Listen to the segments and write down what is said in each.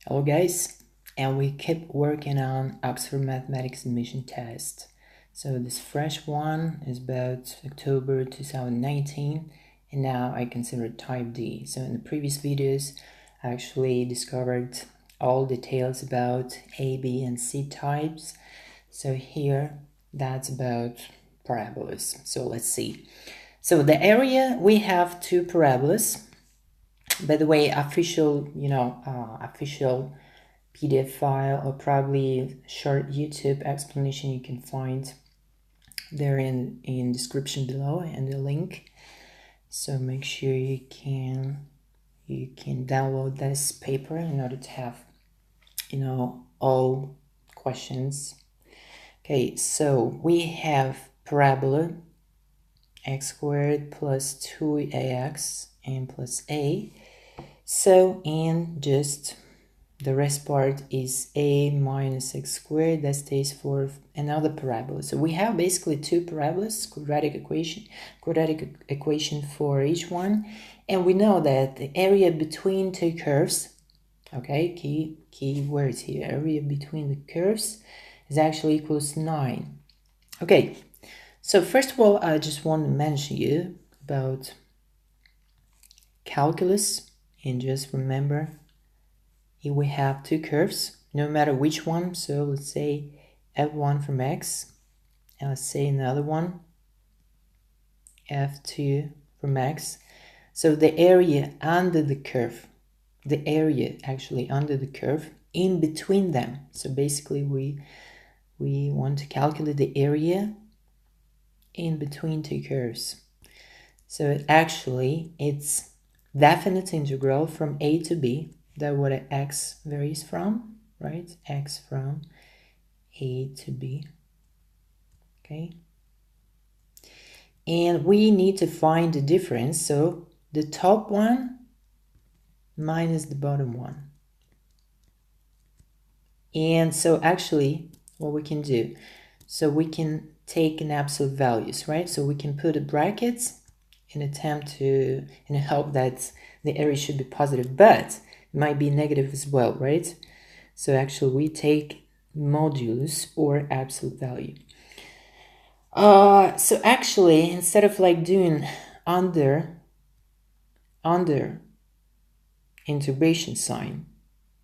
Hello guys, and we keep working on Oxford Mathematics admission test. So this fresh one is about October 2019, and now I consider type D. So in the previous videos, I actually discovered all details about A, B, and C types. So here, that's about parabolas. So let's see. So the area, we have two parabolas. By the way, official PDF file or probably short YouTube explanation you can find there in description below and the link. So make sure you can download this paper in order to have all questions. Okay, so we have parabola x squared plus 2ax and plus a. So, and just the rest part is a minus x squared. That stays for another parabola. So we have basically two parabolas, quadratic equation for each one. And we know that the area between two curves, okay, key words here, area between the curves is actually equals to 9. Okay, so first of all, I just want to mention you about calculus. And just remember, here we have two curves, no matter which one. So let's say f1 from x, and let's say another one, f2 from x. So the area under the curve, the area actually under the curve in between them. So basically we want to calculate the area in between two curves. So actually it's definite integral from a to b. That what x varies from, right? X from a to b. Okay. And we need to find the difference. So the top one minus the bottom one. And so actually what we can do, so we can take an absolute values, right? So we can put a brackets in attempt to, in a hope that the area should be positive, but it might be negative as well, right? So actually we take modulus or absolute value. So actually instead of like doing under integration sign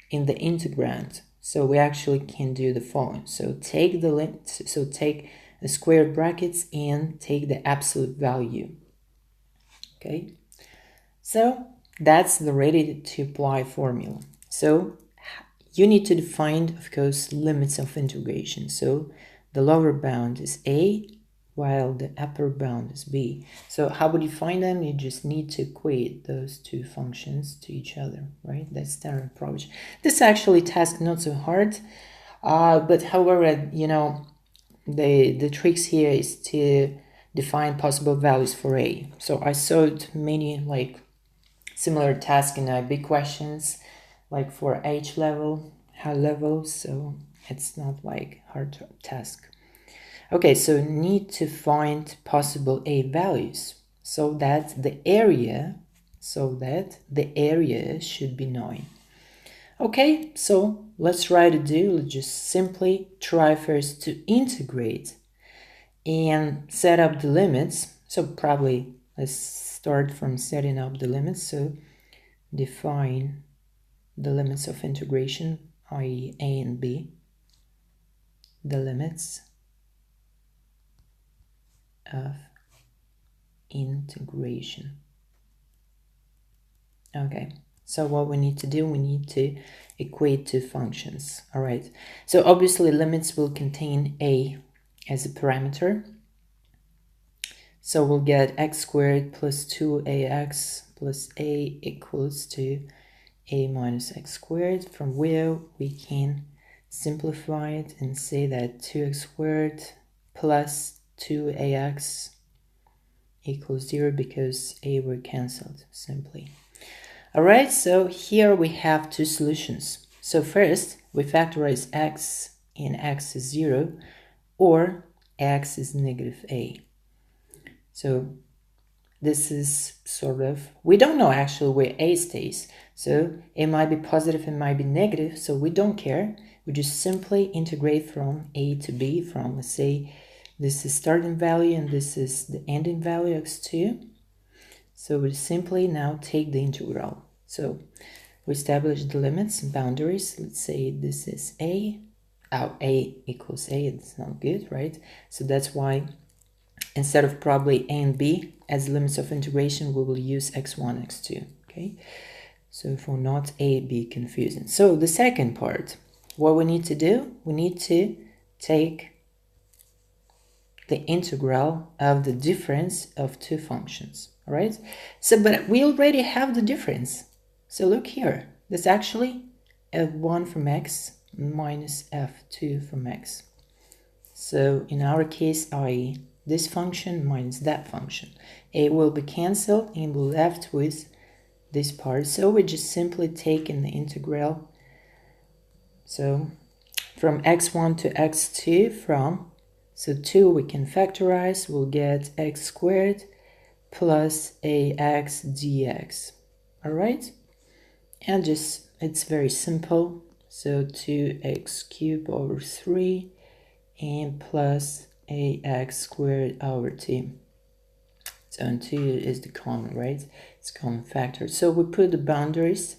in the integrand, so we actually can do the following. So take the limit, so take the square brackets and take the absolute value. Okay, so that's the ready to apply formula. So you need to define, of course, limits of integration. So the lower bound is a, while the upper bound is b. So how would you find them? You just need to equate those two functions to each other, right? That's standard approach. This actually task not so hard, but however, the tricks here is to define possible values for a. So I solved many like similar tasks in big questions, like for H level, high level, so it's not like hard task. Okay, so need to find possible a values so that the area should be 9. Okay, so let's try to do, let's just simply try first to integrate and set up the limits. So probably let's start from setting up the limits. So define the limits of integration, i.e. a and b, the limits of integration. Okay, so what we need to do, we need to equate two functions. All right, so obviously limits will contain a as a parameter. So we'll get x squared plus 2ax plus a equals to a minus x squared, from where we can simplify it and say that 2x squared plus 2ax equals 0 because a were cancelled simply. All right, so here we have two solutions. So first we factorize x and x is 0 or x is negative a. So this is sort of, we don't know actually where a stays. So it might be positive, it might be negative, so we don't care. We just simply integrate from a to b, from, let's say, this is starting value and this is the ending value, x2. So we simply now take the integral. So we establish the limits and boundaries. Let's say this is a. Oh, a equals a, it's not good, right? So that's why instead of probably a and b as limits of integration, we will use x1, x2, okay? So for not a, b confusing. So the second part, what we need to do, we need to take the integral of the difference of two functions, all right? So, but we already have the difference. So look here, that's actually f1 from x minus f2 from x. So in our case, i.e., this function minus that function. A will be cancelled and we're left with this part. So we just simply take in the integral. So from x1 to x2 from, so 2 we can factorize, we'll get x squared plus ax dx. All right? And just, it's very simple. So 2x cubed over 3 and plus ax squared over 2. So and 2 is the common, right? It's common factor. So we put the boundaries,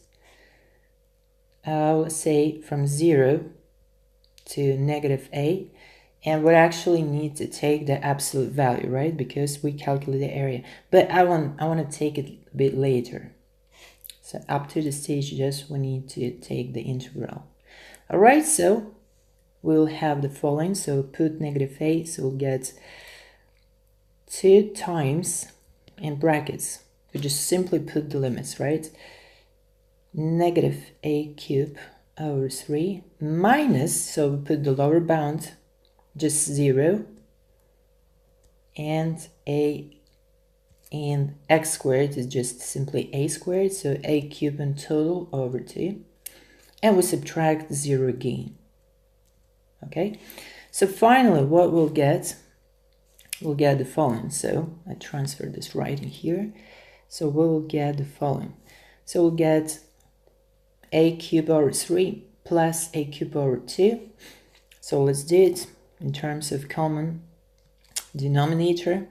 let's say from 0 to negative a, and we actually need to take the absolute value, right? Because we calculate the area. But I want to take it a bit later. So up to the stage, just we need to take the integral. All right, so we'll have the following. So put negative a, so we'll get 2 times in brackets. We just simply put the limits, right? Negative a cubed over 3 minus, so we put the lower bound, just 0, and a and x squared is just simply a squared, so a cubed in total over 2, and we subtract 0 again. Okay, so finally what we'll get the following. So I transfer this right in here, so we'll get the following. So we'll get a cubed over 3 plus a cubed over 2. So let's do it in terms of common denominator.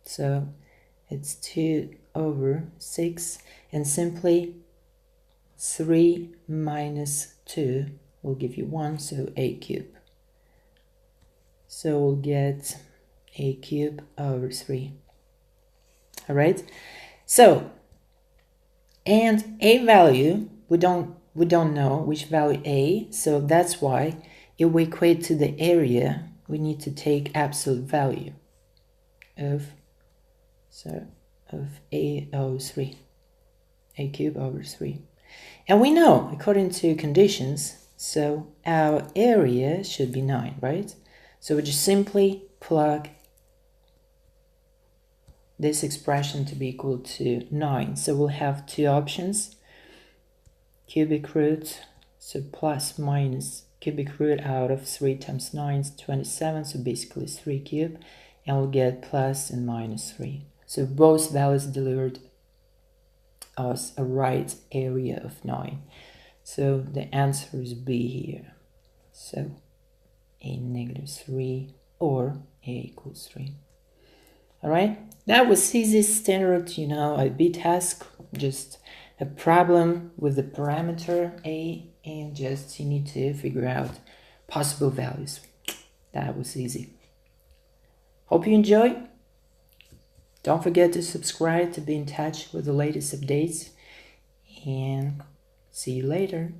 So it's 2 over 6, and simply 3 minus 2 will give you 1, so a cubed. So we'll get a cubed over 3. All right. So, and a value, we don't know which value a, so that's why if we equate to the area, we need to take absolute value of a over 3, a cubed over 3. And we know, according to conditions, so our area should be 9, right? So we just simply plug this expression to be equal to 9. So we'll have two options, cubic root, so plus minus cubic root out of 3 times 9 is 27, so basically it's 3 cubed, and we'll get plus and minus 3. So both values delivered us a right area of 9. So the answer is B here. So a negative 3 or a equals 3. All right, that was easy, standard, a B task, just a problem with the parameter a, and just you need to figure out possible values. That was easy. Hope you enjoy. Don't forget to subscribe to be in touch with the latest updates, and see you later.